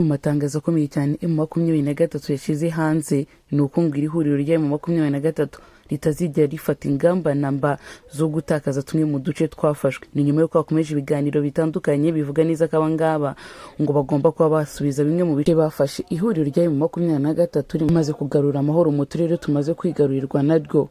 Mu matangazo akomeye cyane M23 yashyize hanze ni uko ngo iri huriro rya M23 ritazigera rifata ingamba namba zo gutakaza tumwe mu duce twafashwe. Ni nyuma y'uko hakomeje ibiganiro bitandukanye bivuga neza ko abangaba ngo bagomba kuba basubiza bimwe mu bice bafashe. Ihuriro rya M23 rimaze kugarura amahoro mu turere tumaze kwigarurirwa naryo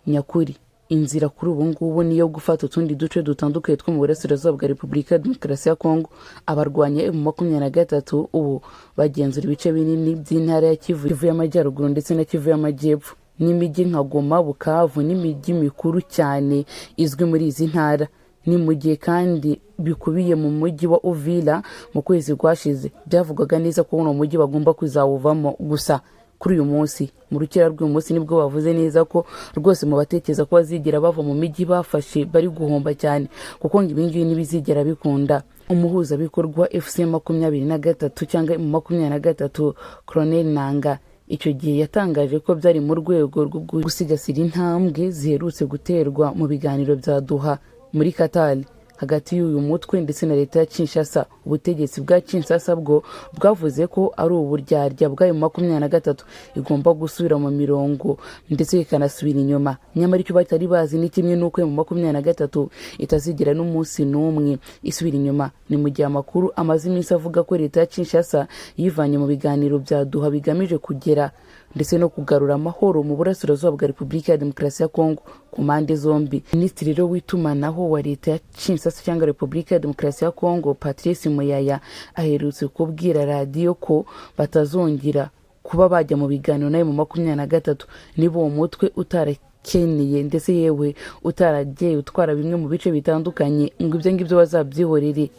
nyakuri. Inzira kuri ubu ngubu niyo gufata utundi duce dutandukanye two mu burasirazuba bwa Repubulika ya Demokarasi ya Kongo. Abarwanya M23 ubu bagenzura ibice binini by'intara ya Kivu y'Amajyaruguru ndetse na Kivu y'Amajyepfo n'imijyi nka Goma, Bukavu n'imijyi mikuru cyane izwi muri izi ntara. Ni mu gihe kandi bikubiye mu mujyi wa Uvira mu kwezi kwashize byavugwaga neza ko uno mujyi bagomba kuzawuvamo. Gusa kuri uyu munsi mu rukera rw'uyu munsi nibwo bavuze neza ko rwose mu batekereza ko bazigera bava mu mijyi bafashe bari guhomba cyane, kuko ngo ibingibi ntibizigera bikunda. Umuhuzabikorwa FC23 cyangwa M23 Colonel Nanga icyo gihe yatangaje ko byari mu rwego rwo gusigasira intambwe ziherutse guterwa mu biganiro bya Doha muri Qatar hagati y'uyu mutwe ndetse na leta ya Kinshasa. Ubutegetsi bwa Kinshasa bwo bwavuze ko ari uburyarya bwa M23 igomba gusubira mu mirongo ndetse ikanasubira inyuma. Nyamara icyo batari bazi ni kimwe n'uko M23 itazigera n'umunsi n'umwe isubira inyuma. Ni mu gihe amakuru amaze iminsi avuga ko leta ya Kinshasa yivanye mu biganiro bya Doha bigamije kugera ndetse no kugarura amahoro mu burasirazuba bwa Repubulika ya Demokarasi ya Kongo ku mpande zombi. Minisitiri w'itumanaho wa leta ya Kinshasa cyangwa Repubulika ya Demokarasi ya Kongo Patrice Muyaya aherutse kubwira radiyo ko batazongera kuba bajya mu biganiro na M23 niba uwo mutwe utarakeneye ndetse yewe utaragiye utwara bimwe mu bice bitandukanye ngo ibyo ngibyo bazabyihorere.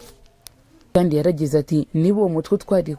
Kandi yaragize ati niba uwo mutwe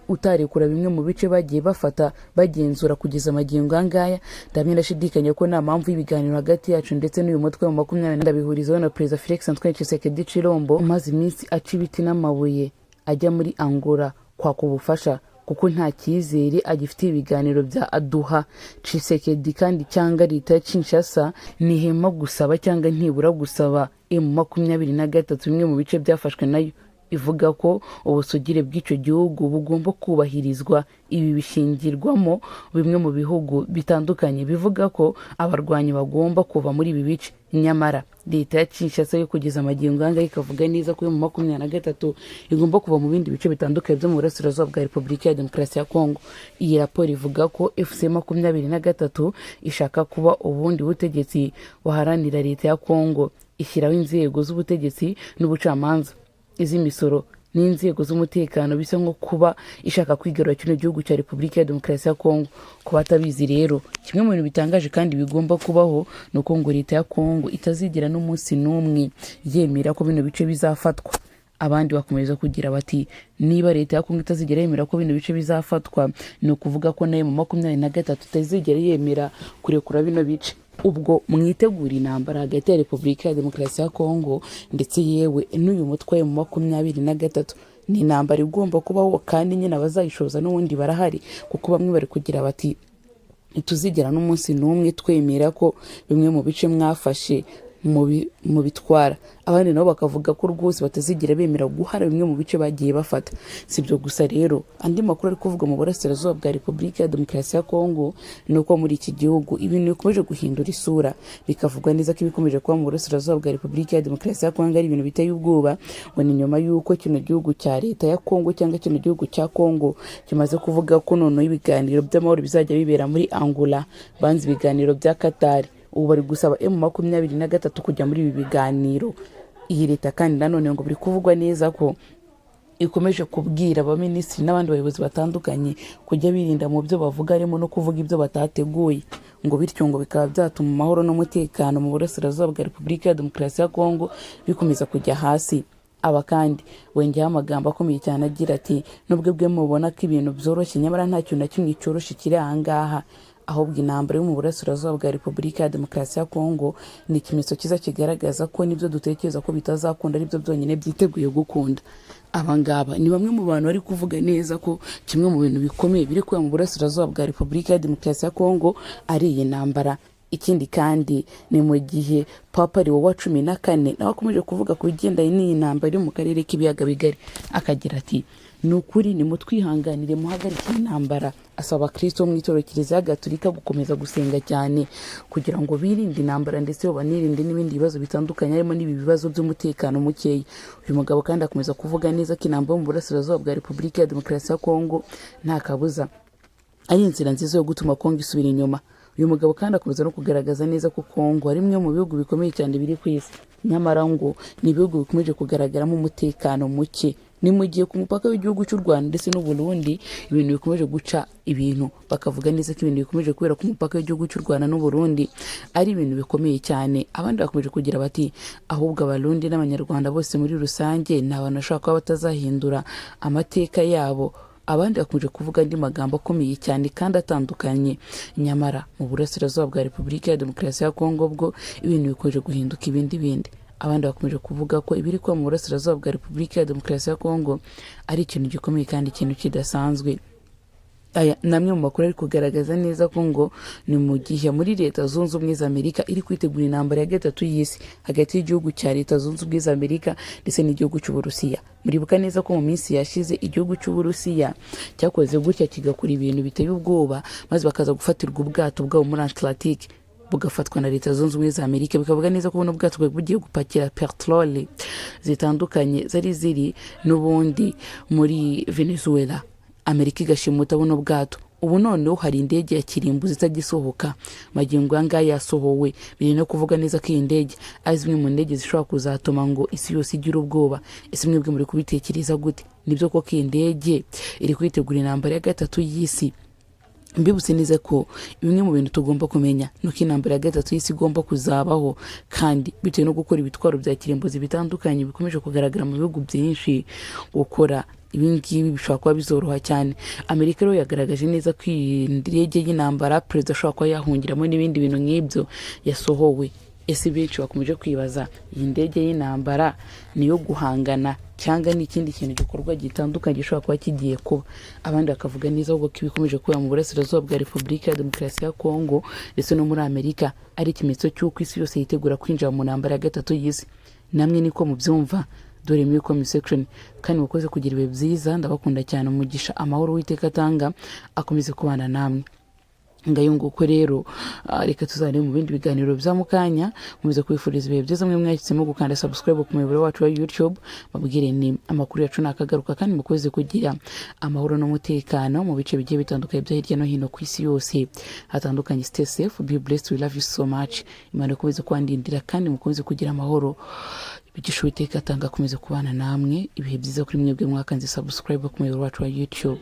utarekura bimwe mu bice bagiye bafata bagenzura kugeza amagingo angaya, ndamye ndashidikanya ko nta mpamvu y'ibiganiro hagati yacu ndetse n'uyu mutwe wa 20 ndabihurizaho na Perezida Felix Antoine Tshisekedi Tshilombo umaze iminsi aca ibiti n'amabuye ajya muri Angola kwaka ubufasha kuko nta cyizere agifitiye ibiganiro bya Doha. Tshisekedi kandi cyangwa leta ya Kinshasa nihema gusaba cyangwa ntibura gusaba M23 bimwe mu bice byafashwe nayo, ivuga ko ubusugire bw'icyo gihugu bugomba kubahirizwa. Ibi bishingirwamo bimwe mu bihugu bitandukanye bivuga ko abarwanyi bagomba kuva muri ibi bice. Nyamara leta ya Kinshasa yo kugeza amagingo anga ikavuga neza ko M23 igomba kuva mu bindi bice bitandukanye byo mu burasirazuba bwa Repubulika ya Demokarasi ya Kongo. Iyi raporo ivuga ko FC23 ishaka kuba ubundi butegetsi buharanira leta ya Kongo, ishyiraho inzego z'ubutegetsi n'ubucamanza, iz'imisoro n'inzego z'umutekano, bisa nko kuba ishaka kwigarura kino gihugu cya Repubulika ya Demokarasi ya Kongo. Ku batabizi rero, kimwe mu bintu bitangaje kandi bigomba kubaho ni uko ngo leta ya Kongo itazigera n'umunsi n'umwe yemera ko bino bice bizafatwa. Abandi bakomeza kugira bati niba leta ya Kongo itazigera yemera ko bino bice bizafatwa, ni ukuvuga ko nayo M23 itazigera yemera kurekura bino bice. Ubwo mwitegura intambara hagati ya Repubulika ya Demokarasi ya Kongo ndetse yewe n'uyu mutwe wa M23. Ni intambara igomba kubaho kandi nyine abazayishoza n'ubundi barahari, kuko bamwe bari kugira bati ntituzigera n'umunsi n'umwe twemera ko bimwe mu bice mwafashe mu bitwara. Abandi nabo bakavuga ko rwose batazigera bemera guhara bimwe mu bice bagiye bafata. Sibyo gusa rero, andi makuru ari kuvuga mu burasirazuba bwa Repubulika ya Demokarasi ya Kongo ni uko muri iki gihugu ibintu bikomeje guhindura isura, bikavugwa neza ko ibikomeje kuba mu burasirazuba bwa Repubulika ya Demokarasi ya Kongo ari ibintu biteye ubwoba. Ngo ni nyuma y'uko kino gihugu cya leta ya Kongo cyangwa kino gihugu cya Kongo kimaze kuvuga ko noneho ibiganiro by'amahoro bizajya bibera muri Angola, banze ibiganiro bya Qatar. Ubu bari gusaba M23 kujya muri ibi biganiro. Iyi leta kandi nanone ngo biri kuvugwa neza ko ikomeje kubwira abaminisitiri n'abandi bayobozi batandukanye kujya birinda mu byo bavuga, harimo no kuvuga ibyo batateguye, ngo bityo ngo bikaba byatuma amahoro n'umutekano mu burasirazuba bwa Repubulika ya Demokarasi ya Kongo bikomeza kujya hasi. Aba kandi wengeyeho amagambo akomeye cyane agira ati nubwo bwe mubona ko ibintu byoroshye, nyamara nta kintu na kimwe cyoroshye kiri ahangaha. Ahubwo intambara yo mu burasirazuba bwa Repubulika ya Demokarasi ya Kongo ni ikimenyetso cyiza kigaragaza ko nibyo dutekereza ko bitazakunda aribyo byonyine byiteguye gukunda. Abangaba ni bamwe mu bantu bari kuvuga neza ko kimwe mu bintu bikomeye biri kuba mu burasirazuba bwa Repubulika ya Demokarasi ya Kongo ari iyi ntambara. Ikindi kandi ni mu gihe Papa Leo wa 14 nawe akomeje kuvuga ku bigendanye n'iyi ntambara iri mu karere k'ibiyaga bigari, akagira ati ni ukuri nimutwihanganire muhagarike intambara. Asaba Kristo mu itorero Kiliziya Gatolika gukomeza gusenga cyane kugira ngo birinde intambara ndetse banirinde n'ibindi bibazo bitandukanye harimo n'ibi bibazo by'umutekano mukeya. Uyu mugabo kandi akomeza kuvuga neza ko intambara mu burasirazuba bwa Repubulika ya Demokarasi ya Kongo nta kabuza ari inzira nziza yo gutuma Kongo isubira inyuma. Uyu mugabo kandi akomeza no kugaragaza neza ko Kongo ari imwe mu bihugu bikomeye cyane biri ku isi, nyamara ngo ni ibihugu bikomeje kugaragaramo umutekano muke. Ni mu gihe ku mupaka w'igihugu cy'u Rwanda ndetse n'u Burundi ibintu bikomeje guca ibintu, bakavuga neza ko ibintu bikomeje kubera ku mupaka w'igihugu cy'u Rwanda n'u Burundi ari ibintu bikomeye cyane. Abandi bakomeje kugira bati ahubwo Abarundi n'Abanyarwanda bose muri rusange ni abantu bashobora kuba batazahindura amateka yabo. Abandi bakomeje kuvuga andi magambo akomeye cyane kandi atandukanye, nyamara mu burasirazuba bwa Repubulika ya Demokarasi ya Kongo bwo ibintu bikomeje guhinduka ibindi. Abandi bakomeje kuvuga ko ibiri kuba mu burasirazuba bwa Repubulika ya Demokarasi ya Kongo ari ikintu gikomeye kandi ikintu kidasanzwe. Aya namwe mu makuru ari kugaragaza neza ko ngo ni mu gihe muri Leta Zunze Ubumwe za Amerika iri kwitegura intambara ya gatatu y'isi hagati y'igihugu cya Leta Zunze Ubumwe za Amerika ndetse n'igihugu cy'Uburusiya. Muribuka neza ko mu minsi yashize igihugu cy'Uburusiya cyakoze gutya kigakora ibintu biteye ubwoba, maze bakaza gufatirwa ubwato bwabo muri Atlantique bugafatwa na Leta Zunze Ubumwe za Amerika. Bikavuga neza ko buno bwato bugiye gupakira petrole zitandukanye zari ziri n'ubundi muri Venezuela. Amerika igashimuta buno bwato. Ubu noneho hari indege ya kirimbuzi itagisohoka, magingo anga yasohowe. Biri no kuvuga neza ko iyi ndege ari zimwe mu ndege zishobora kuzatuma ngo isi yose igira ubwoba. Ese mwebwe muri kubitekereza gute? Nibyo koko iyi ndege iri kwitegura intambara ya gatatu y'isi? Mbibutse neza ko bimwe mu bintu tugomba kumenya nuko intambara ya gatatu y'isi igomba kuzabaho, kandi bitewe no gukora ibitwaro bya kirimbuzi bitandukanye bikomeje kugaragara mu bihugu byinshi, gukora ibingibi bishobora kuba bizoroha cyane. Amerika rero yagaragaje neza ko iyi ndege y'intambara perezida ashobora kuba yahungiramo n'ibindi bintu nk'ibyo yasohowe. Ese benshi bakomeje kwibaza iyi ndege y'intambara niyo guhangana cyangwa n'ikindi kintu gikorwa gitandukanye gishobora kuba kigiye kuba. Abandi bakavuga neza ahubwo ko ibikomeje kuba mu burasirazuba bwa Repubulika ya Demokarasi ya Kongo ndetse no muri Amerika ari ikimenyetso cy'uko isi yose yitegura kwinjira mu ntambara ya gatatu y'isi. Namwe niko mubyumva? Dore muri comment section kandi mukoze kugira ibihe byiza. Ndabakunda cyane, umugisha amahoro w'Iteka atanga akomeze kubana namwe. Ngayunguko rero reka tuzarebe mu bindi biganiro bya mukanya. Muze kwifuriza ibihe byiza mwe mwahisemo gukanda subscribe ku muyoboro wacu wa YouTube. Babwire ni amakuru yacu nakagaruka kandi mukoze kugira amahoro n'umutekano mu bice bigiye bitandukanye bya hirya no hino ku isi yose hatandukanye. Stay safe, be blessed, we love you so much. Imana ikomeze kwandindira kandi mukomeze kugira amahoro. Bigisha Uwiteka atanga akomeze kubana namwe. Ibihe byiza kuri mwebwe mwakanze subscribe ku muyoboro wacu wa YouTube.